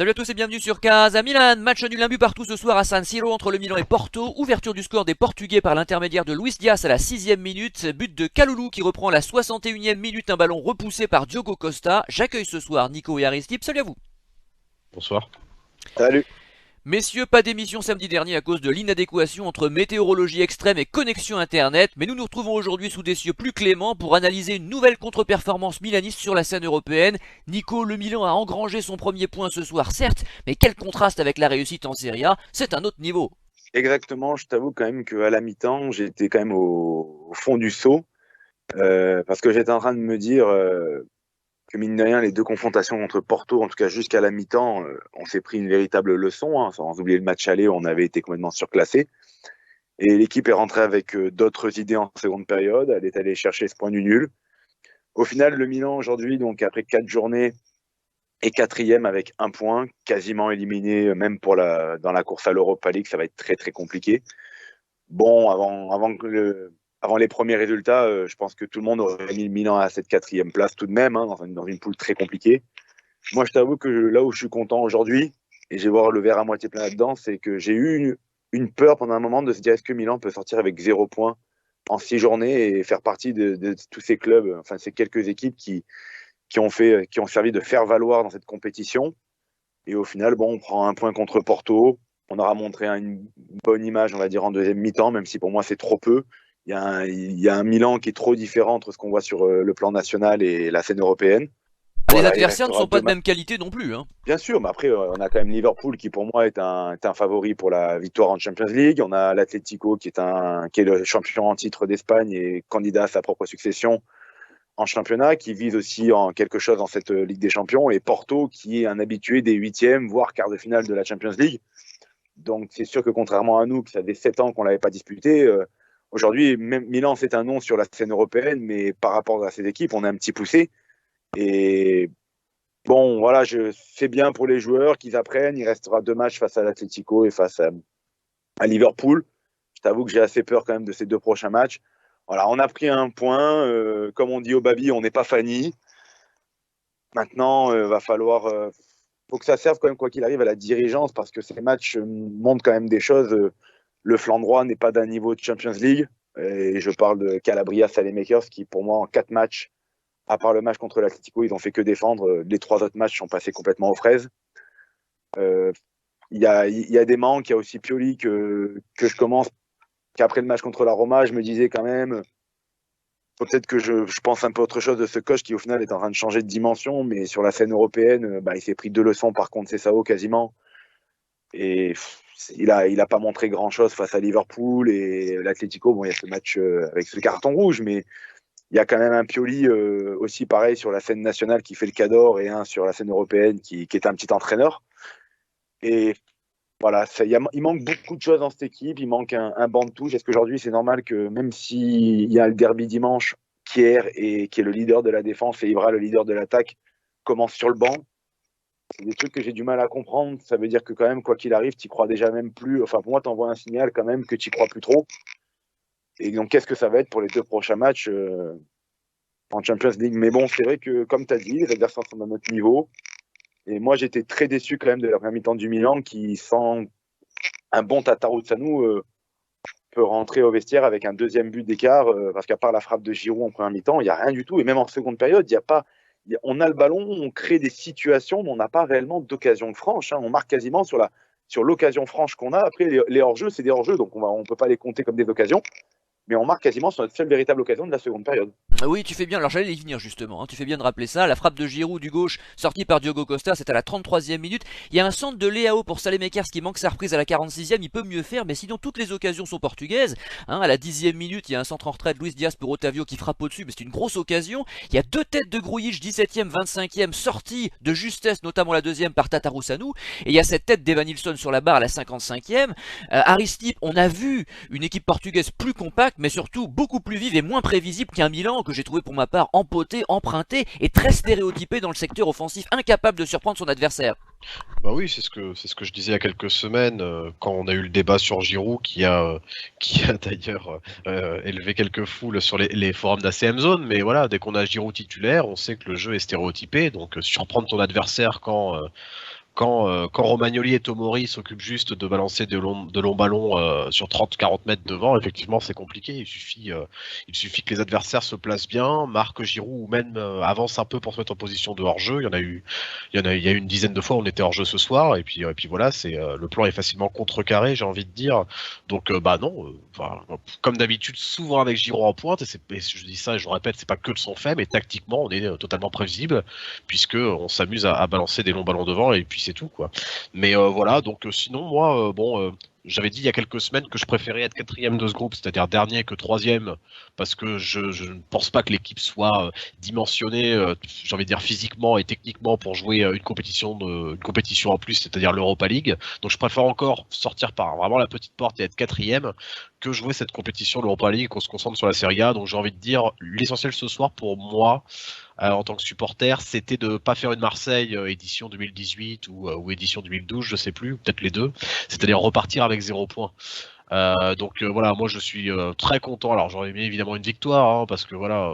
Salut à tous et bienvenue sur Casa Milan. Match nul, un but partout ce soir à San Siro entre le Milan et Porto. Ouverture du score des Portugais par l'intermédiaire de Luis Diaz à la 6ème minute. But de Kalulu qui reprend à la 61ème minute. Un ballon repoussé par Diogo Costa. J'accueille ce soir Nico et Aristide. Salut à vous. Bonsoir. Salut. Messieurs, pas d'émission samedi dernier à cause de l'inadéquation entre météorologie extrême et connexion internet, mais nous nous retrouvons aujourd'hui sous des cieux plus cléments pour analyser une nouvelle contre-performance milaniste sur la scène européenne. Nico, le Milan a engrangé son premier point ce soir, certes, mais quel contraste avec la réussite en Serie A, c'est un autre niveau. Exactement, je t'avoue quand même qu'à la mi-temps, j'étais quand même au fond du seau, parce que j'étais en train de me dire que mine de rien, les deux confrontations contre Porto, en tout cas jusqu'à la mi-temps, on s'est pris une véritable leçon, hein, sans oublier le match aller où on avait été complètement surclassé. Et l'équipe est rentrée avec d'autres idées en seconde période, elle est allée chercher ce point du nul. Au final, le Milan aujourd'hui, donc après 4 journées, est quatrième avec un point, quasiment éliminé, même dans la course à l'Europa League, ça va être très très compliqué. Bon, avant les premiers résultats, je pense que tout le monde aurait mis le Milan à cette quatrième place tout de même, hein, dans une poule très compliquée. Moi, je t'avoue que là où je suis content aujourd'hui, et je vais voir le verre à moitié plein là-dedans, c'est que j'ai eu une peur pendant un moment de se dire est-ce que Milan peut sortir avec 0 points en 6 journées et faire partie de tous ces clubs, enfin ces quelques équipes qui ont servi de faire valoir dans cette compétition. Et au final, bon, on prend un point contre Porto. On aura montré une bonne image, on va dire, en deuxième mi-temps, même si pour moi c'est trop peu. Il y a un Milan qui est trop différent entre ce qu'on voit sur le plan national et la scène européenne. Les Voilà, il adversaires ne restera sont pas deux de matchs. même qualité non plus, hein. Bien sûr, mais après, on a quand même Liverpool qui, pour moi, est un favori pour la victoire en Champions League. On a l'Atlético qui est le champion en titre d'Espagne et candidat à sa propre succession en championnat, qui vise aussi en quelque chose dans cette Ligue des Champions, et Porto, qui est un habitué des huitièmes, voire quarts de finale de la Champions League. Donc c'est sûr que contrairement à nous, que ça fait 7 ans qu'on ne l'avait pas disputé, aujourd'hui, même Milan, c'est un nom sur la scène européenne, mais par rapport à ces équipes, on est un petit poussé. Et bon, voilà, c'est bien pour les joueurs qu'ils apprennent. Il restera 2 matchs face à l'Atlético et face à Liverpool. Je t'avoue que j'ai assez peur quand même de ces 2 prochains matchs. Voilà, on a pris un point. Comme on dit au Babi, on n'est pas Fanny. Maintenant, faut que ça serve quand même, quoi qu'il arrive, à la dirigeance, parce que ces matchs montrent quand même des choses. Le flanc droit n'est pas d'un niveau de Champions League. Et je parle de Calabria, Saelemaekers, qui pour moi, en 4 matchs, à part le match contre l'Atlético, ils ont fait que défendre. Les 3 autres matchs sont passés complètement aux fraises. Euh, il y a des manques. Il y a aussi Pioli que je commence. Qu'après le match contre la Roma, je me disais quand même, peut-être que je pense un peu autre chose de ce coach qui au final est en train de changer de dimension, mais sur la scène européenne, il s'est pris 2 leçons par contre Sao quasiment. Et il a pas montré grand-chose face à Liverpool et l'Atlético. Bon, il y a ce match avec ce carton rouge, mais il y a quand même un Pioli aussi pareil sur la scène nationale qui fait le cador et un sur la scène européenne qui est un petit entraîneur. Et voilà, il manque beaucoup de choses dans cette équipe. Il manque un banc de touche. Est-ce qu'aujourd'hui, c'est normal que même s'il y a le derby dimanche, Kier, qui est le leader de la défense, et Ibra, le leader de l'attaque, commence sur le banc? C'est des trucs que j'ai du mal à comprendre. Ça veut dire que quand même, quoi qu'il arrive, tu crois déjà même plus. Enfin, pour moi, tu envoies un signal quand même que tu crois plus trop. Et donc, qu'est-ce que ça va être pour les 2 prochains matchs en Champions League? Mais bon, c'est vrai que, comme tu as dit, les adversaires sont à notre niveau. Et moi, j'étais très déçu quand même de la première mi-temps du Milan qui, sans un bon Tatarusanu, peut rentrer au vestiaire avec un deuxième but d'écart, parce qu'à part la frappe de Giroud en première mi-temps, il n'y a rien du tout. Et même en seconde période, il y a pas, on a le ballon, on crée des situations, mais on n'a pas réellement d'occasion franche, hein. On marque quasiment sur l'occasion franche qu'on a. Après, les hors-jeux, c'est des hors-jeux, donc on peut pas les compter comme des occasions. Mais on marque quasiment sur notre seule véritable occasion de la seconde période. Oui, tu fais bien, alors j'allais y venir justement, hein. Tu fais bien de rappeler ça. La frappe de Giroud du gauche, sortie par Diogo Costa, c'est à la 33e minute. Il y a un centre de Leao pour Saelemaekers qui manque sa reprise à la 46e, il peut mieux faire, mais sinon toutes les occasions sont portugaises, hein. À la 10e minute, il y a un centre en retraite, Luis Diaz pour Otavio qui frappe au-dessus, mais c'est une grosse occasion. Il y a 2 têtes de Grujic, 17e, 25e, sortie de justesse, notamment la deuxième par Tatarusanu, et il y a cette tête d'Evanilson sur la barre à la 55e. Aristide, on a vu une équipe portugaise plus compacte, mais surtout beaucoup plus vive et moins prévisible qu'un Milan que j'ai trouvé pour ma part empoté, emprunté et très stéréotypé dans le secteur offensif, incapable de surprendre son adversaire. Bah oui, c'est ce que je disais il y a quelques semaines quand on a eu le débat sur Giroud qui a d'ailleurs élevé quelques foules sur les forums d'ACM Zone. Mais voilà, dès qu'on a Giroud titulaire, on sait que le jeu est stéréotypé. Donc surprendre ton adversaire quand Romagnoli et Tomori s'occupent juste de balancer de longs ballons sur 30-40 mètres devant, effectivement c'est compliqué. Il suffit que les adversaires se placent bien, marquent Giroud ou même avancent un peu pour se mettre en position de hors-jeu. Il y a eu une dizaine de fois où on était hors-jeu ce soir, et puis voilà, le plan est facilement contrecarré, j'ai envie de dire. Donc bah non, comme d'habitude, souvent avec Giroud en pointe, et je dis ça et je le répète, c'est pas que de son fait, mais tactiquement on est totalement prévisible, puisque on s'amuse à balancer des longs ballons devant et puis c'est tout quoi. Mais voilà, donc sinon moi, j'avais dit il y a quelques semaines que je préférais être quatrième de ce groupe, c'est-à-dire dernier que troisième, parce que je ne pense pas que l'équipe soit dimensionnée, j'ai envie de dire physiquement et techniquement pour jouer une compétition en plus, c'est-à-dire l'Europa League. Donc je préfère encore sortir par vraiment la petite porte et être quatrième que jouer cette compétition l'Europa League, qu'on se concentre sur la Serie A. Donc j'ai envie de dire l'essentiel ce soir pour moi en tant que supporter, c'était de pas faire une Marseille édition 2018 ou édition 2012, je sais plus, peut-être les deux. C'est-à-dire repartir avec 0 points. Donc voilà, moi je suis très content. Alors j'aurais aimé évidemment une victoire, hein, parce que voilà,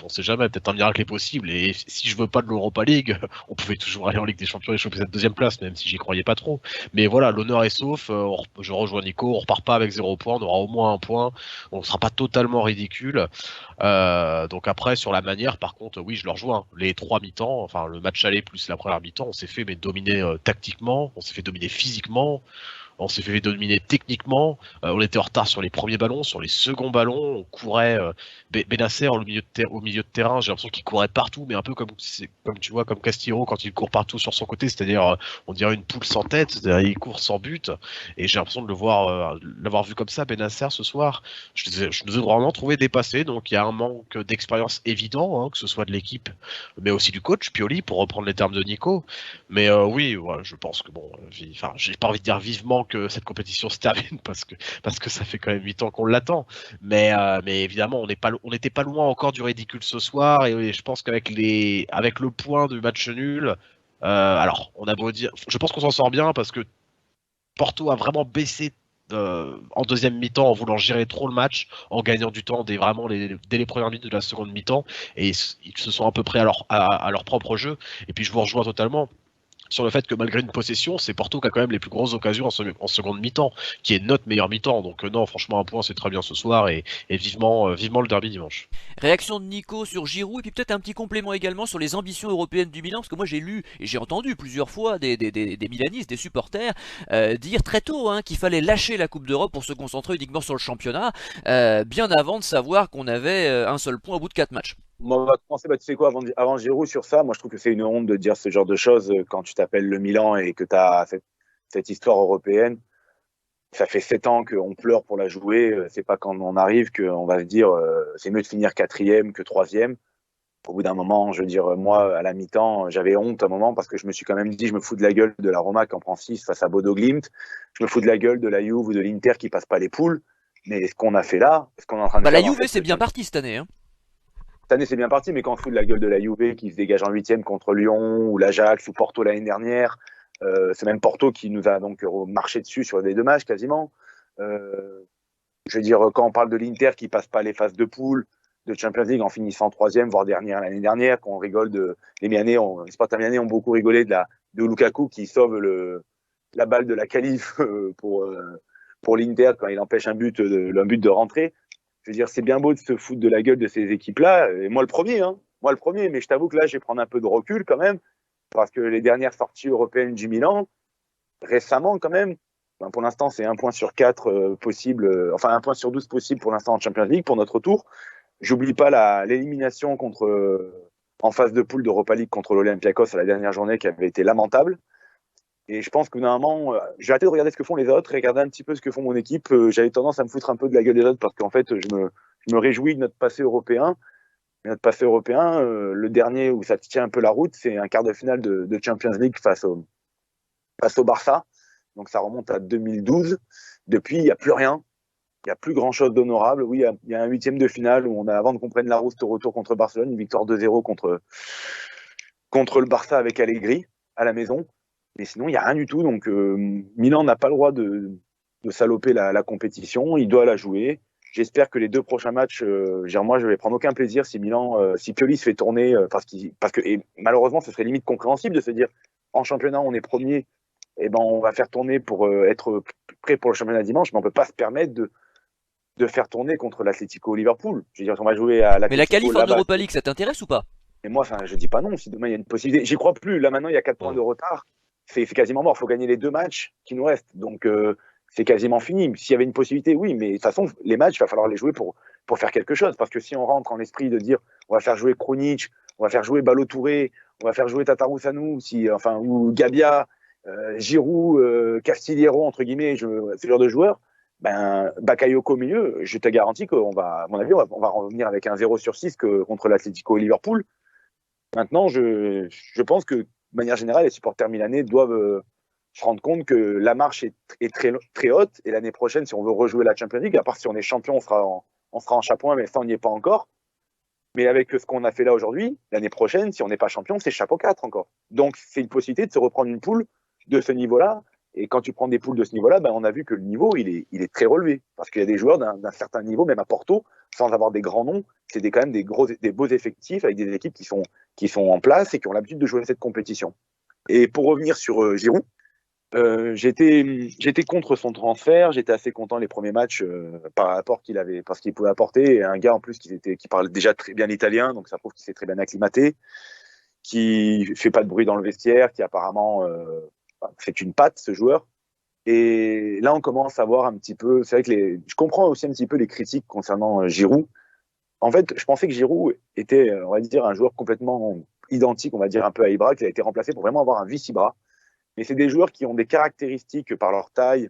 on sait jamais, peut-être un miracle est possible. Et si je veux pas de l'Europa League, on pouvait toujours aller en Ligue des Champions et choper cette deuxième place, même si j'y croyais pas trop. Mais voilà, l'honneur est sauf. Je rejoins Nico, on repart pas avec 0 points, on aura au moins un point. On sera pas totalement ridicule. Donc après sur la manière, par contre, oui, je le rejoins. Les trois mi-temps, enfin le match aller plus la première mi-temps, on s'est fait dominer tactiquement, on s'est fait dominer physiquement. On s'est fait dominer techniquement, on était en retard sur les premiers ballons, sur les seconds ballons, on courait Benasser au milieu de terrain, j'ai l'impression qu'il courait partout, mais un peu comme tu vois, comme Castillo quand il court partout sur son côté, c'est-à-dire on dirait une poule sans tête, c'est-à-dire il court sans but, et j'ai l'impression de l'avoir vu comme ça Benasser ce soir. Je nous ai vraiment trouvé dépassé, donc il y a un manque d'expérience évident, hein, que ce soit de l'équipe, mais aussi du coach Pioli, pour reprendre les termes de Nico. Mais oui, ouais, je pense que bon, enfin, j'ai pas envie de dire vivement que cette compétition se termine parce que ça fait quand même 8 ans qu'on l'attend. Mais évidemment, on n'était pas loin encore du ridicule ce soir, et je pense qu'avec avec le point du match nul, alors on a beau dire, je pense qu'on s'en sort bien parce que Porto a vraiment baissé en deuxième mi-temps en voulant gérer trop le match, en gagnant du temps dès les premières minutes de la seconde mi-temps, et ils se sont à peu près à leur propre jeu. Et puis je vous rejoins totalement sur le fait que malgré une possession, c'est Porto qui a quand même les plus grosses occasions en seconde mi-temps, qui est notre meilleur mi-temps. Donc non, franchement, un point, c'est très bien ce soir, et vivement le derby dimanche. Réaction de Nico sur Giroud, et puis peut-être un petit complément également sur les ambitions européennes du Milan, parce que moi j'ai lu et j'ai entendu plusieurs fois des Milanistes, des supporters, dire très tôt qu'il fallait lâcher la Coupe d'Europe pour se concentrer uniquement sur le championnat, bien avant de savoir qu'on avait un seul point au bout de 4 matchs. Moi, on va commencer, tu sais quoi, avant Giroud sur ça, moi je trouve que c'est une honte de dire ce genre de choses quand tu t'appelles le Milan et que tu as cette histoire européenne. Ça fait 7 ans qu'on pleure pour la jouer. C'est pas quand on arrive qu'on va se dire c'est mieux de finir quatrième que troisième. Au bout d'un moment, je veux dire, moi, à la mi-temps, j'avais honte à un moment parce que je me suis quand même dit, je me fous de la gueule de la Roma qui en prend 6 face à Bodo Glimt. Je me fous de la gueule de la Juve ou de l'Inter qui passe pas les poules. Mais ce qu'on a fait là, ce qu'on est en train de Bah faire la en Juve fait, c'est bien parti cette année. cette année, c'est bien parti, mais quand on se fout de la gueule de la Juve qui se dégage en huitième contre Lyon ou l'Ajax ou Porto l'année dernière, c'est même Porto qui nous a donc marché dessus sur les deux matchs quasiment. Je veux dire, quand on parle de l'Inter qui passe pas les phases de poule de Champions League en finissant troisième, voire dernière l'année dernière, qu'on rigole les Milanais ont beaucoup rigolé de Lukaku qui sauve la balle de la qualif pour l'Inter quand il empêche un but de rentrer. Je veux dire, c'est bien beau de se foutre de la gueule de ces équipes-là, et moi le premier, mais je t'avoue que là, je vais prendre un peu de recul quand même, parce que les dernières sorties européennes du Milan, récemment quand même, pour l'instant, c'est 1 point sur 4 possible, enfin 1 point sur 12 possible pour l'instant en Champions League pour notre tour. J'oublie pas l'élimination en phase de poule d'Europa League contre l'Olympiakos à la dernière journée qui avait été lamentable. Et je pense que normalement, j'ai arrêté de regarder ce que font les autres et regarder un petit peu ce que font mon équipe. J'avais tendance à me foutre un peu de la gueule des autres parce qu'en fait, je me réjouis de notre passé européen. Et notre passé européen, le dernier où ça tient un peu la route, c'est un quart de finale de Champions League face au Barça. Donc ça remonte à 2012. Depuis, il n'y a plus rien. Il n'y a plus grand-chose d'honorable. Oui, il y a un huitième de finale où on a, avant de qu'on prenne la rouste au retour contre Barcelone, une victoire 2-0 contre le Barça avec Allegri à la maison. Mais sinon, il n'y a rien du tout. Donc, Milan n'a pas le droit de saloper la compétition. Il doit la jouer. J'espère que les 2 prochains matchs, moi, je vais prendre aucun plaisir si Pioli se fait tourner, parce que et malheureusement, ce serait limite compréhensible de se dire en championnat, on est premier, et ben on va faire tourner pour être prêt pour le championnat dimanche, mais on peut pas se permettre de faire tourner contre l'Atlético Liverpool. Je veux dire, on va jouer à Mais la l'Atlético qualif en là-bas. Europa League, ça t'intéresse ou pas? Et moi, enfin, je dis pas non. Si demain il y a une possibilité, j'y crois plus. Là maintenant, il y a 4 points de retard. C'est quasiment mort. Il faut gagner les 2 matchs qui nous restent. Donc c'est quasiment fini. S'il y avait une possibilité, oui, mais de toute façon, les matchs, il va falloir les jouer pour faire quelque chose. Parce que si on rentre en l'esprit de dire, on va faire jouer Krunic, on va faire jouer Ballo Touré, on va faire jouer Tatarusanu, ou Gabia, Giroud, Castillero entre guillemets, ce genre de joueurs. Ben, Bakayoko au milieu, je te garantis qu'on va, à mon avis, on va revenir avec un 0/6 contre l'Atlético et Liverpool. Maintenant, je pense que, de manière générale, les supporters milanais doivent se rendre compte que la marche est très, très haute. Et l'année prochaine, si on veut rejouer la Champions League, à part si on est champion, on sera en chapeau, mais ça, on n'y est pas encore. Mais avec ce qu'on a fait là aujourd'hui, l'année prochaine, si on n'est pas champion, c'est chapeau 4 encore. Donc, c'est une possibilité de se reprendre une poule de ce niveau-là. Et quand tu prends des poules de ce niveau-là, ben, on a vu que le niveau, il est très relevé. Parce qu'il y a des joueurs d'un certain niveau, même à Porto, sans avoir des grands noms, c'est quand même des beaux effectifs avec des équipes qui sont en place et qui ont l'habitude de jouer cette compétition. Et pour revenir sur Giroud, j'étais contre son transfert, j'étais assez content les premiers matchs par rapport parce qu'il pouvait apporter, et un gars en plus qui parle déjà très bien l'italien, donc ça prouve qu'il s'est très bien acclimaté, qui fait pas de bruit dans le vestiaire, qui apparemment c'est une patte, ce joueur. Et là on commence à voir un petit peu, c'est vrai que je comprends aussi un petit peu les critiques concernant Giroud. En fait, je pensais que Giroud était, on va dire, un joueur complètement identique, on va dire un peu à Ibra, qui a été remplacé pour vraiment avoir un vice-Ibra. Mais c'est des joueurs qui ont des caractéristiques par leur taille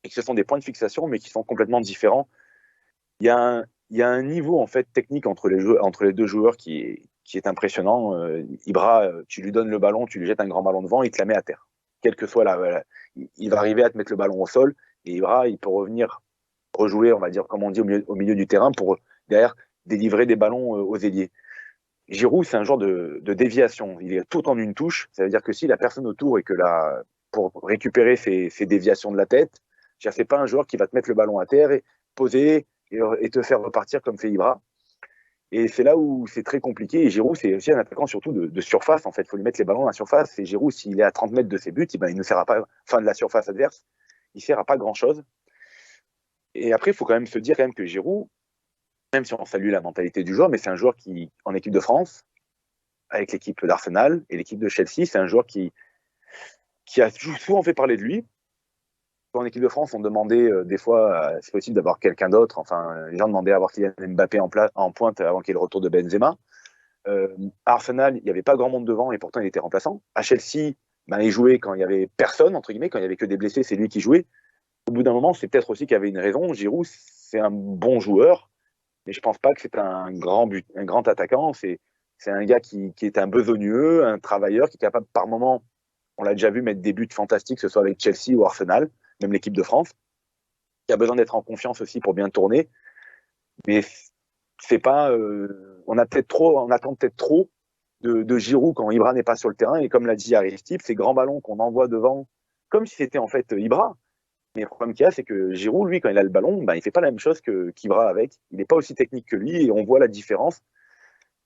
et que ce sont des points de fixation, mais qui sont complètement différents. Il y a un niveau en fait technique entre les deux joueurs qui est impressionnant. Ibra, tu lui donnes le ballon, tu lui jettes un grand ballon devant, il te la met à terre. Quelle que soit il va arriver à te mettre le ballon au sol. Et Ibra, il peut revenir rejouer, on va dire, comme on dit, au milieu du terrain pour derrière délivrer des ballons aux ailiers. Giroud, c'est un genre de déviation. Il est tout en une touche. Ça veut dire que si la personne autour et que pour récupérer ses déviations de la tête, c'est pas un joueur qui va te mettre le ballon à terre et poser et te faire repartir comme fait Ibra. Et c'est là où c'est très compliqué. Et Giroud, c'est aussi un attaquant surtout de surface. En fait, il faut lui mettre les ballons à la surface. Et Giroud, s'il est à 30 mètres de ses buts, il ne sert pas, fin de la surface adverse, il sert à pas grand-chose. Et après, il faut quand même se dire que Giroud, même si on salue la mentalité du joueur, mais c'est un joueur qui, en équipe de France, avec l'équipe d'Arsenal et l'équipe de Chelsea, c'est un joueur qui a souvent fait parler de lui. En équipe de France, on demandait des fois, c'est possible d'avoir quelqu'un d'autre. Enfin, les gens demandaient à avoir Kylian Mbappé en pointe avant qu'il y ait le retour de Benzema. À Arsenal, il n'y avait pas grand monde devant et pourtant il était remplaçant. À Chelsea, il jouait quand il n'y avait personne, entre guillemets, quand il n'y avait que des blessés, c'est lui qui jouait. Au bout d'un moment, c'est peut-être aussi qu'il y avait une raison. Giroud, c'est un bon joueur, mais je pense pas que c'est un grand attaquant. C'est un gars qui est un besogneux, un travailleur, qui est capable par moment, on l'a déjà vu, mettre des buts fantastiques, que ce soit avec Chelsea ou Arsenal, même l'équipe de France, qui a besoin d'être en confiance aussi pour bien tourner. Mais c'est pas, on attend peut-être trop de Giroud quand Ibra n'est pas sur le terrain. Et comme l'a dit Aristide, ces grands ballons qu'on envoie devant, comme si c'était en fait Ibra. Mais le problème qu'il y a, c'est que Giroud, lui, quand il a le ballon, il fait pas la même chose qu'Ibra avec. Il n'est pas aussi technique que lui et on voit la différence.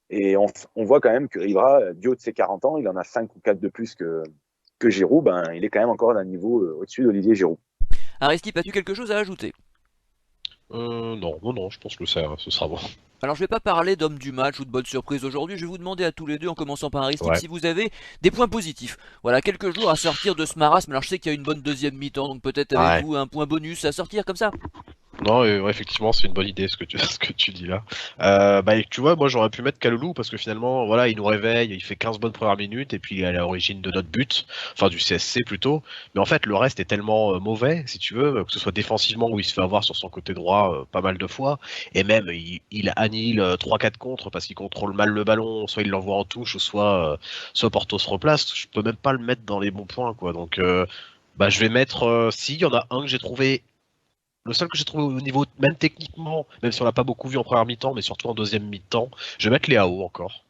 Et on voit quand même que Ibra, du haut de ses 40 ans, il en a 5 ou 4 de plus que Giroud. Il est quand même encore d'un niveau au-dessus d'Olivier Giroud. Aristide, as-tu quelque chose à ajouter? Non, je pense que ce sera bon. Alors je vais pas parler d'homme du match ou de bonne surprise aujourd'hui, je vais vous demander à tous les deux, en commençant par Aristide, Ouais. si vous avez des points positifs. Voilà, quelques jours à sortir de ce marasme. Alors je sais qu'il y a une bonne deuxième mi-temps, donc peut-être Ouais. avez-vous un point bonus à sortir comme ça? Non, ouais, effectivement, c'est une bonne idée ce que tu dis là. Tu vois, moi j'aurais pu mettre Kaloulou parce que finalement, voilà, il nous réveille, il fait 15 bonnes premières minutes et puis il est à l'origine de notre but, enfin du CSC plutôt. Mais en fait, le reste est tellement mauvais, si tu veux, que ce soit défensivement où il se fait avoir sur son côté droit pas mal de fois, et même il annihile 3-4 contre parce qu'il contrôle mal le ballon, soit il l'envoie en touche, soit Porto se replace. Je peux même pas le mettre dans les bons points, quoi. Donc, je vais mettre, si, il y en a un que j'ai trouvé. Le seul que j'ai trouvé au niveau, même techniquement, même si on l'a pas beaucoup vu en première mi-temps, mais surtout en deuxième mi-temps, je vais mettre Léao encore.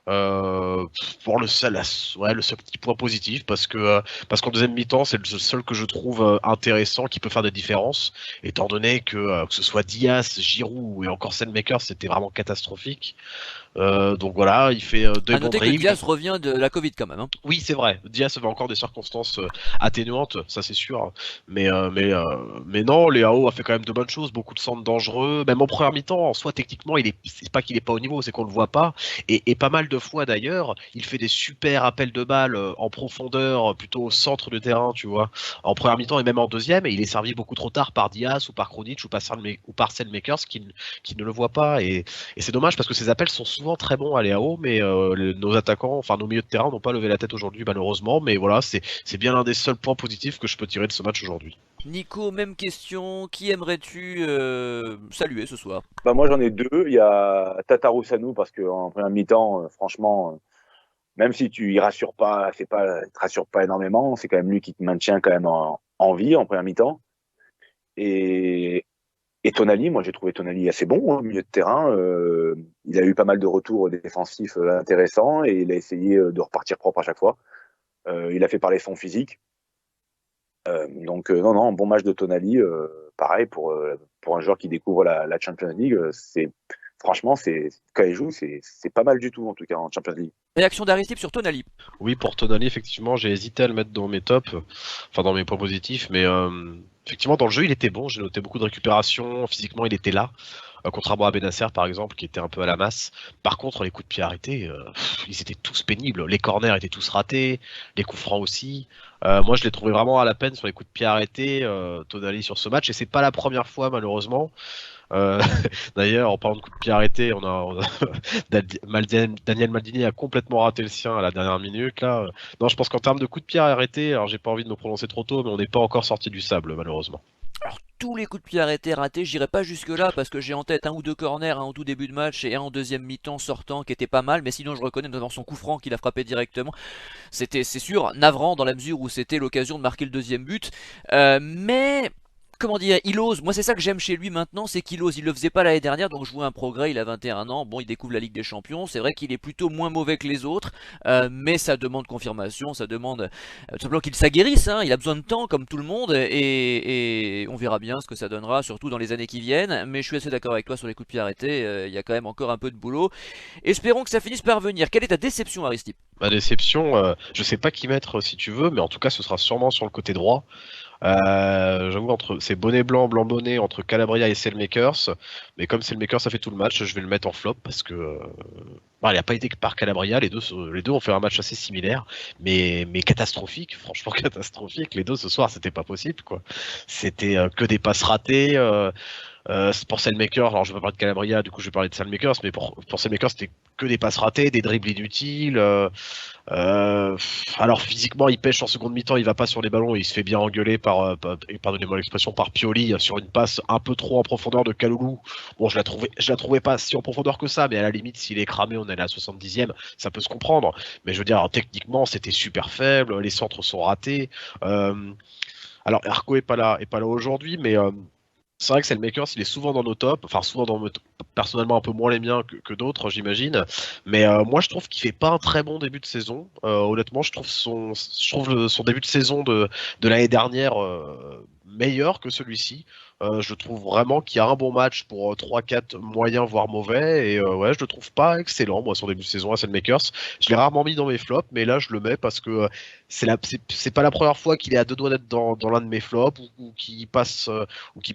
Pour le seul petit point positif, parce qu'en deuxième mi-temps, c'est le seul que je trouve intéressant, qui peut faire des différences, étant donné que ce soit Diaz, Giroud et encore Selmaker, c'était vraiment catastrophique. Donc voilà, il fait deux À bons noter que dribbles. Diaz revient de la Covid quand même. Hein. Oui, c'est vrai. Diaz avait encore des circonstances atténuantes, ça c'est sûr. Mais non, Léao a fait quand même de bonnes choses, beaucoup de centres dangereux. Même en première mi-temps, en soi, techniquement, c'est pas qu'il est pas au niveau, c'est qu'on le voit pas. Et pas mal de fois d'ailleurs, il fait des super appels de balles en profondeur, plutôt au centre de terrain, tu vois. En première mi-temps et même en deuxième, et il est servi beaucoup trop tard par Diaz ou par Krunic ou par Selmakers qui ne le voient pas. Et c'est dommage parce que ces appels sont souvent très bons à Léao, mais nos attaquants, enfin nos milieux de terrain n'ont pas levé la tête aujourd'hui malheureusement. Mais voilà, c'est bien l'un des seuls points positifs que je peux tirer de ce match aujourd'hui. Nico, même question. Qui aimerais-tu saluer ce soir? Bah, moi, j'en ai deux. Il y a Tatarusanu, parce qu'en première mi-temps, franchement, même si tu y rassures pas, il te rassure pas énormément, c'est quand même lui qui te maintient quand même en vie en première mi-temps. Et, et Tonali, moi j'ai trouvé Tonali assez bon au milieu de terrain. Il a eu pas mal de retours défensifs intéressants et il a essayé de repartir propre à chaque fois. Il a fait parler son physique. Non, non, un bon match de Tonali, pareil pour un joueur qui découvre la Champions League. Franchement, quand il joue, c'est pas mal du tout en tout cas en Champions League. Réaction d'Aristide sur Tonali. Oui, pour Tonali, effectivement, j'ai hésité à le mettre dans mes tops, enfin dans mes points positifs, mais effectivement dans le jeu il était bon. J'ai noté beaucoup de récupération, physiquement il était là. Contrairement à Benacer par exemple qui était un peu à la masse. Par contre les coups de pied arrêtés, ils étaient tous pénibles. Les corners étaient tous ratés, les coups francs aussi. Moi je l'ai trouvé vraiment à la peine sur les coups de pied arrêtés, Tonali sur ce match et c'est pas la première fois malheureusement. Euh, D'ailleurs, en parlant de coups de pied arrêtés, Daniel Maldini a complètement raté le sien à la dernière minute. Là, non, je pense qu'en termes de coups de pied arrêtés, alors j'ai pas envie de me prononcer trop tôt, mais on n'est pas encore sorti du sable malheureusement. Alors tous les coups de pied arrêtés ratés, j'irai pas jusque là parce que j'ai en tête un ou deux corners, un au tout début de match et un en deuxième mi-temps sortant qui était pas mal, mais sinon je reconnais notamment son coup franc qu'il a frappé directement. C'est sûr, navrant dans la mesure où c'était l'occasion de marquer le deuxième but, mais comment dire, il ose. Moi, c'est ça que j'aime chez lui maintenant, c'est qu'il ose. Il le faisait pas l'année dernière, donc je vois un progrès. Il a 21 ans. Bon, il découvre la Ligue des Champions. C'est vrai qu'il est plutôt moins mauvais que les autres, mais ça demande confirmation. Ça demande tout simplement qu'il s'aguerrisse. Hein. Il a besoin de temps, comme tout le monde, et on verra bien ce que ça donnera, surtout dans les années qui viennent. Mais je suis assez d'accord avec toi sur les coups de pied arrêtés. Il y a quand même encore un peu de boulot. Espérons que ça finisse par venir. Quelle est ta déception, Aristide? Ma déception, je sais pas qui mettre si tu veux, mais en tout cas, ce sera sûrement sur le côté droit. J'avoue, c'est bonnet blanc, blanc bonnet entre Calabria et Selmakers. Mais comme Selmakers a fait tout le match, je vais le mettre en flop parce que il n'a pas été que par Calabria. Les deux ont fait un match assez similaire, mais catastrophique, franchement catastrophique. Les deux ce soir, c'était pas possible, quoi. C'était que des passes ratées. Pour Selmakers, alors je vais pas parler de Calabria, du coup je vais parler de Selmakers, mais pour Selmakers c'était que des passes ratées, des dribbles inutiles. Alors physiquement il pêche en seconde mi-temps, il va pas sur les ballons, et il se fait bien engueuler pardonnez-moi l'expression, par Pioli sur une passe un peu trop en profondeur de Kaloulou. Bon, je la trouvais pas si en profondeur que ça, mais à la limite s'il est cramé, on est à la 70e, ça peut se comprendre. Mais je veux dire, techniquement c'était super faible, les centres sont ratés. Alors Arco est pas là aujourd'hui, mais c'est vrai que Selmakers, il est souvent dans nos tops, enfin souvent personnellement un peu moins les miens que d'autres, j'imagine. Mais moi, je trouve qu'il fait pas un très bon début de saison. Honnêtement, son début de saison de l'année dernière meilleur que celui-ci. Je trouve vraiment qu'il y a un bon match pour 3-4 moyens, voire mauvais. Et ouais, je le trouve pas excellent, moi, son début de saison à Selmakers. Je l'ai rarement mis dans mes flops, mais là, je le mets parce que c'est pas la première fois qu'il est à deux doigts d'être dans l'un de mes flops ou qui passe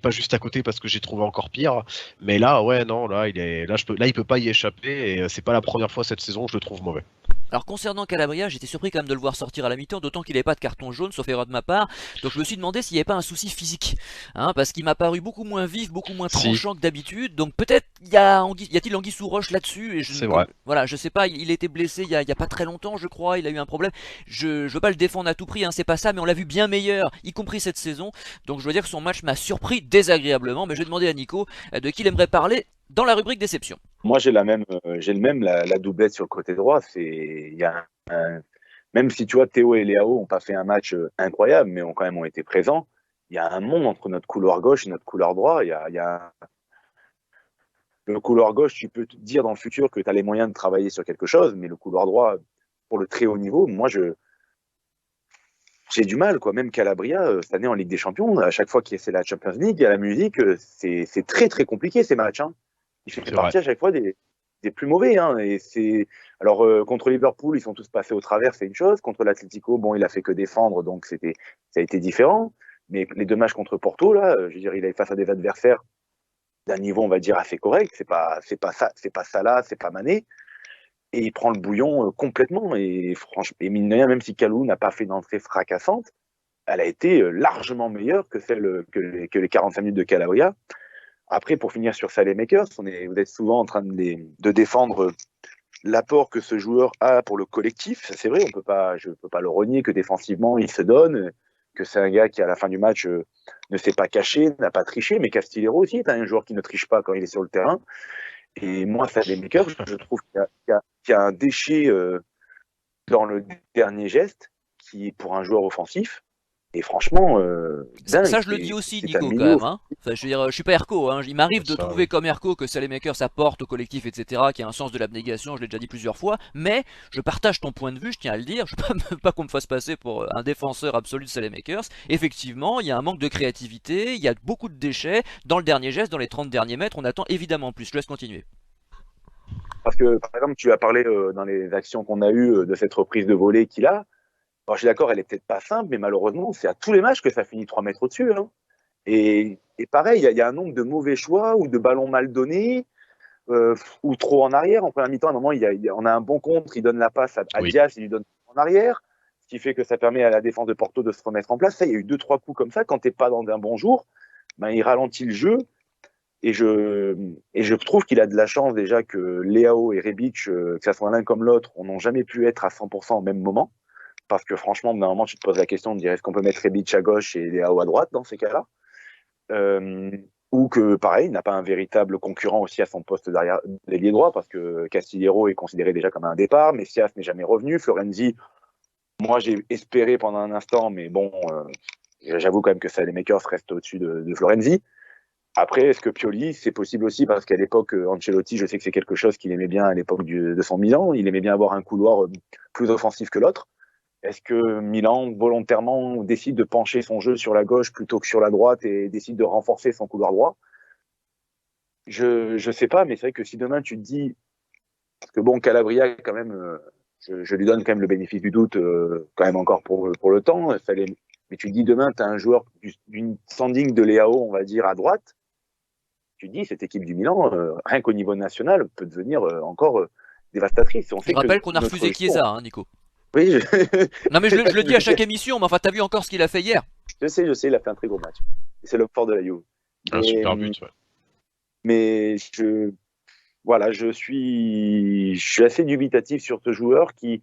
juste à côté parce que j'ai trouvé encore pire. Mais là, ouais, non, là, il peut pas y échapper et c'est pas la première fois cette saison où je le trouve mauvais. Alors concernant Calabria, j'étais surpris quand même de le voir sortir à la mi-temps, d'autant qu'il n'avait pas de carton jaune, sauf erreur de ma part. Donc je me suis demandé s'il n'y avait pas un souci physique, hein, parce qu'il m'a paru beaucoup moins vif, beaucoup moins Si, tranchant que d'habitude. Donc peut-être y a-t-il anguille sous roche là-dessus et c'est vrai. voilà, je sais pas. Il était blessé il y a pas très longtemps, je crois. Il a eu un problème. Je veux pas le défendre à tout prix, hein, c'est pas ça, mais on l'a vu bien meilleur, y compris cette saison. Donc je dois dire que son match m'a surpris désagréablement. Mais je vais demander à Nico de qui il aimerait parler dans la rubrique déception. Moi, la doublette sur le côté droit. Même si tu vois, Théo et Léao n'ont pas fait un match incroyable, mais quand même ont été présents. Il y a un monde entre notre couloir gauche et notre couloir droit. Le couloir gauche, tu peux te dire dans le futur que tu as les moyens de travailler sur quelque chose, mais le couloir droit, pour le très haut niveau, j'ai du mal, quoi. Même Calabria, cette année en Ligue des Champions, à chaque fois qu'il c'est la Champions League, il y a la musique, c'est très très compliqué ces matchs. Hein. Il fait C'est vrai. partie à chaque fois des. des plus mauvais. Hein, et alors contre Liverpool, ils sont tous passés au travers, c'est une chose. Contre l'Atlético, bon, il a fait que défendre, donc ça a été différent. Mais les 2 matchs contre Porto, là, je veux dire, il est face à des adversaires d'un niveau, on va dire, assez correct. C'est pas Salah, c'est pas Mané. Et il prend le bouillon complètement. Et franchement, et mine de rien, même si Kalou n'a pas fait une entrée fracassante, elle a été largement meilleure que que les 45 minutes de Calabria. Après, pour finir sur Saelemaekers, vous êtes souvent en train de défendre l'apport que ce joueur a pour le collectif. C'est vrai, je ne peux pas le renier que défensivement, il se donne, que c'est un gars qui, à la fin du match, ne s'est pas caché, n'a pas triché, mais Castillero aussi est un joueur qui ne triche pas quand il est sur le terrain. Et moi, Saelemaekers, je trouve qu'il y a un déchet dans le dernier geste qui, pour un joueur offensif, et franchement, dingue. Ça, je le dis aussi, c'est Nico, un quand milieu. même. Hein. Enfin, je veux dire, je suis pas Erco. Hein. Il m'arrive de Ça, trouver comme Erco que Saelemaekers apporte au collectif, etc., qui a un sens de l'abnégation, je l'ai déjà dit plusieurs fois. Mais je partage ton point de vue, je tiens à le dire. Je veux pas qu'on me fasse passer pour un défenseur absolu de Saelemaekers. Effectivement, il y a un manque de créativité, il y a beaucoup de déchets. Dans le dernier geste, dans les 30 derniers mètres, on attend évidemment plus. Je te laisse continuer. Parce que, par exemple, tu as parlé dans les actions qu'on a eues de cette reprise de volée qu'il a. Alors, je suis d'accord, elle est peut-être pas simple, mais malheureusement, c'est à tous les matchs que ça finit 3 mètres au-dessus. Hein. Et pareil, il y a un nombre de mauvais choix ou de ballons mal donnés ou trop en arrière. En première mi-temps, à un moment, on a un bon contre, il donne la passe à oui. Diaz, il lui donne en arrière, ce qui fait que ça permet à la défense de Porto de se remettre en place. Ça, il y a eu 2-3 coups comme ça. Quand t'es pas dans un bon jour, ben, il ralentit le jeu. Et je trouve qu'il a de la chance déjà que Leao et Rebic, que ça soit l'un comme l'autre, on n'ont jamais pu être à 100% au même moment. Parce que franchement, d'un moment, tu te poses la question de dire est-ce qu'on peut mettre Rebic à gauche et Leao à droite dans ces cas-là euh, Ou que, pareil, il n'a pas un véritable concurrent aussi à son poste derrière l'ailier droit, parce que Castillero est considéré déjà comme un départ, Messias n'est jamais revenu, Florenzi, moi j'ai espéré pendant un instant, mais bon, j'avoue quand même que Saelemaekers reste au-dessus de Florenzi. Après, est-ce que Pioli, c'est possible aussi parce qu'à l'époque, Ancelotti, je sais que c'est quelque chose qu'il aimait bien à l'époque de son Milan. Il aimait bien avoir un couloir plus offensif que l'autre. Est-ce que Milan, volontairement, décide de pencher son jeu sur la gauche plutôt que sur la droite et décide de renforcer son couloir droit? Je sais pas, mais c'est vrai que si demain tu te dis, parce que bon, Calabria, quand même, je lui donne quand même le bénéfice du doute, quand même encore pour le temps. Mais tu te dis demain, tu as un joueur d'une standing de Leao, on va dire, à droite. Tu dis, cette équipe du Milan, rien qu'au niveau national, peut devenir encore dévastatrice. On Je sait que rappelle qu'on a notre refusé jeu, Chiesa, hein, Nico. oui, Non, mais je le dis à chaque émission, mais enfin, t'as vu encore ce qu'il a fait hier. je sais, il a fait un très gros match. C'est l'homme fort de la Juve. Un super but, ouais. Mais voilà, je suis assez dubitatif sur ce joueur qui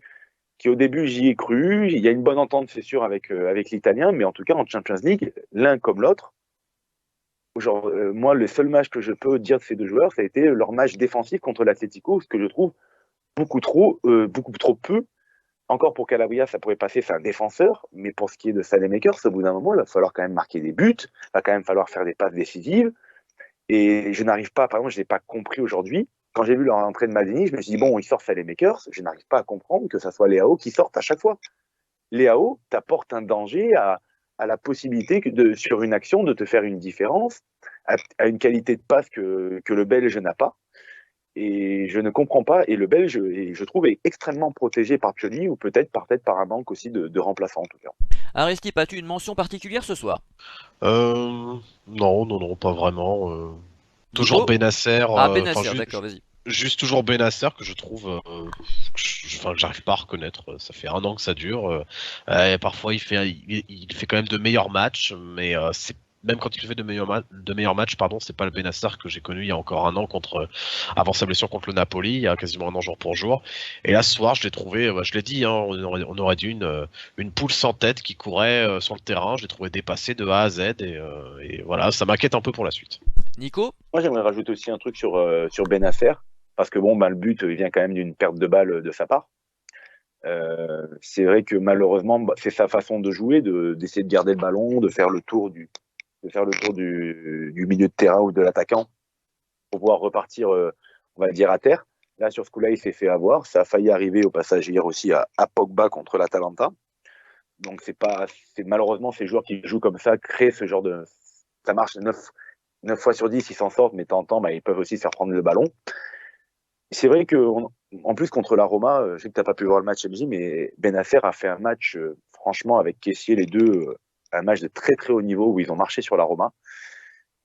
au début, j'y ai cru. Il y a une bonne entente, c'est sûr, avec l'Italien, mais en tout cas, en Champions League, l'un comme l'autre, genre, moi, le seul match que je peux dire de ces 2 joueurs, ça a été leur match défensif contre l'Atlético, ce que je trouve beaucoup trop peu. Encore pour Calabria, ça pourrait passer, c'est un défenseur, mais pour ce qui est de Saelemaekers, au bout d'un moment, il va falloir quand même marquer des buts, il va quand même falloir faire des passes décisives. Et je n'arrive pas, par exemple, je n'ai pas compris aujourd'hui. Quand j'ai vu leur entrée de Maldini, je me suis dit, bon, il sort Saelemaekers, je n'arrive pas à comprendre que ça soit Leao qui sorte à chaque fois. Leao t'apporte un danger à la possibilité sur une action de te faire une différence, à une qualité de passe que le Belge n'a pas. Et je ne comprends pas. Et le Belge, je trouve, est extrêmement protégé par Pioli, ou peut-être par un manque aussi de remplaçants, en tout cas. Aristide, as-tu une mention particulière ce soir? Non, pas vraiment. Toujours Nico? Benasser, Ah, enfin Benasser, d'accord, vas-y. juste toujours Benasser que je trouve, que j'arrive pas à reconnaître. Ça fait un an que ça dure. Et parfois il fait quand même de meilleurs matchs, mais c'est même quand il fait de meilleurs matchs, pardon, c'est pas le Benasser que j'ai connu il y a encore un an avant sa blessure contre le Napoli, il y a quasiment un an jour pour jour. Et là, ce soir, je l'ai trouvé, je l'ai dit, hein, on aurait dit une poule sans tête qui courait sur le terrain. Je l'ai trouvé dépassé de A à Z et voilà, ça m'inquiète un peu pour la suite. Nico? Moi, j'aimerais rajouter aussi un truc sur Benasser, parce que bon, ben, le but il vient quand même d'une perte de balle de sa part. C'est vrai que malheureusement, c'est sa façon de jouer, d'essayer de garder le ballon, de faire le tour du milieu de terrain ou de l'attaquant pour pouvoir repartir, on va dire, à terre. Là, sur ce coup-là, il s'est fait avoir. Ça a failli arriver au passage hier aussi à Pogba contre l'Atalanta. Donc, c'est malheureusement ces joueurs qui jouent comme ça créent ce genre de. Ça marche 9 fois sur 10, ils s'en sortent, mais de temps en temps, ils peuvent aussi se faire prendre le ballon. c'est vrai que, en plus, contre la Roma, je sais que tu n'as pas pu voir le match, MJ, mais Benacer a fait un match, franchement, avec Kessié, les deux, un match de très très haut niveau où ils ont marché sur la Roma.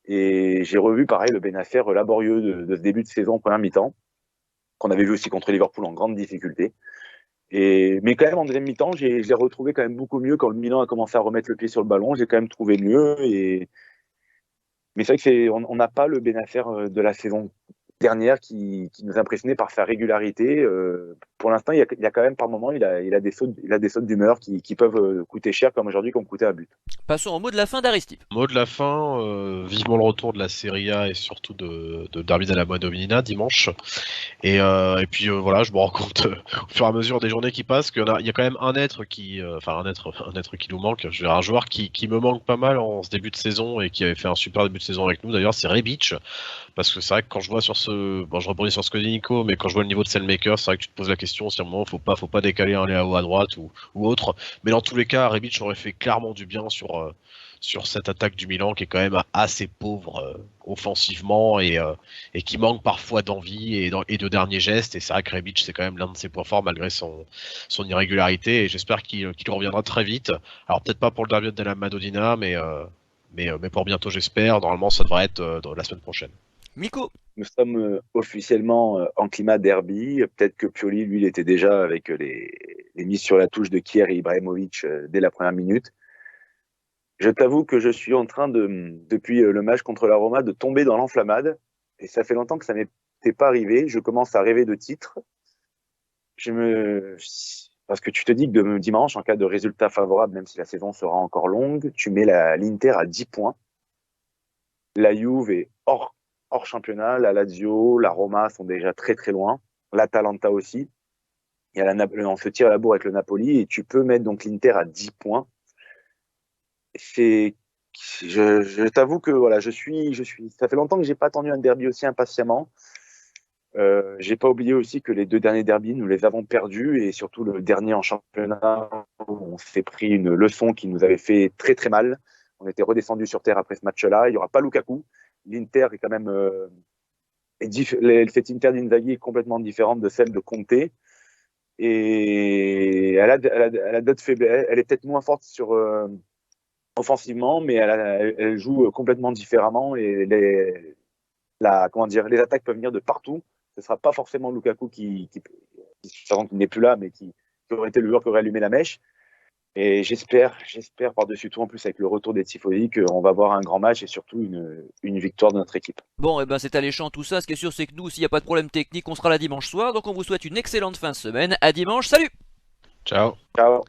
Et j'ai revu, pareil, le Benacer laborieux de ce début de saison en première mi-temps, qu'on avait vu aussi contre Liverpool en grande difficulté. Mais quand même, en deuxième mi-temps, je l'ai retrouvé quand même beaucoup mieux quand le Milan a commencé à remettre le pied sur le ballon. J'ai quand même trouvé mieux. Mais c'est vrai que on n'a pas le Benacer de la saison dernière qui nous impressionnait par sa régularité. Pour l'instant, il y a quand même par moment, il a des sautes d'humeur qui peuvent coûter cher, comme aujourd'hui, comme coûter un but. Passons au mot de la fin d'Aristide. Mot de la fin, vivement le retour de la Serie A et surtout de Derby della Madonnina dimanche. Et puis voilà, je me rends compte au fur et à mesure des journées qui passent il y a quand même un être qui, un être qui nous manque. Je veux dire, un joueur qui me manque pas mal en ce début de saison et qui avait fait un super début de saison avec nous. D'ailleurs, c'est Rebic, parce que c'est vrai que quand je vois je rebondis sur ce que dit Nico, mais quand je vois le niveau de Selmaker, c'est vrai que tu te poses la question si à un moment faut pas décaler un Léao à droite ou autre. Mais dans tous les cas, Rebic aurait fait clairement du bien sur cette attaque du Milan qui est quand même assez pauvre offensivement et qui manque parfois d'envie et de derniers gestes. Et c'est vrai que Rebic, c'est quand même l'un de ses points forts malgré son irrégularité. Et j'espère qu'il reviendra très vite. Alors peut-être pas pour le derby de la Madonnina, mais pour bientôt, j'espère. Normalement, ça devrait être dans la semaine prochaine. Miko. Nous sommes officiellement en climat derby. Peut-être que Pioli, lui, il était déjà avec les mises sur la touche de Kier et Ibrahimovic dès la première minute. Je t'avoue que je suis en train depuis le match contre la Roma, de tomber dans l'enflammade. Et ça fait longtemps que ça m'était pas arrivé. Je commence à rêver de titres. Parce que tu te dis que dimanche, en cas de résultat favorable, même si la saison sera encore longue, tu mets l'Inter à 10 points. La Juve est hors championnat. La Lazio, la Roma sont déjà très très loin. L'Atalanta aussi. On se tire à la bourre avec le Napoli et tu peux mettre donc l'Inter à 10 points. Je t'avoue que voilà, ça fait longtemps que j'ai pas attendu un derby aussi impatiemment. J'ai pas oublié aussi que les deux derniers derbys, nous les avons perdus et surtout le dernier en championnat, où on s'est pris une leçon qui nous avait fait très très mal. On était redescendu sur terre après ce match-là. Il y aura pas Lukaku. L'Inter est quand même cette Inter d'Inzaghi est complètement différente de celle de Conte. Et elle a d'autres faiblesses. Elle est peut-être moins forte offensivement, mais elle joue complètement différemment et les attaques peuvent venir de partout. Ce ne sera pas forcément Lukaku qui n'est plus là, mais qui aurait été le joueur qui aurait allumé la mèche. Et j'espère par-dessus tout, en plus avec le retour des Tifosi, qu'on va voir un grand match et surtout une victoire de notre équipe. Bon, et ben c'est alléchant tout ça. Ce qui est sûr, c'est que nous, s'il n'y a pas de problème technique, on sera là dimanche soir. Donc on vous souhaite une excellente fin de semaine. À dimanche, salut! Ciao. Ciao.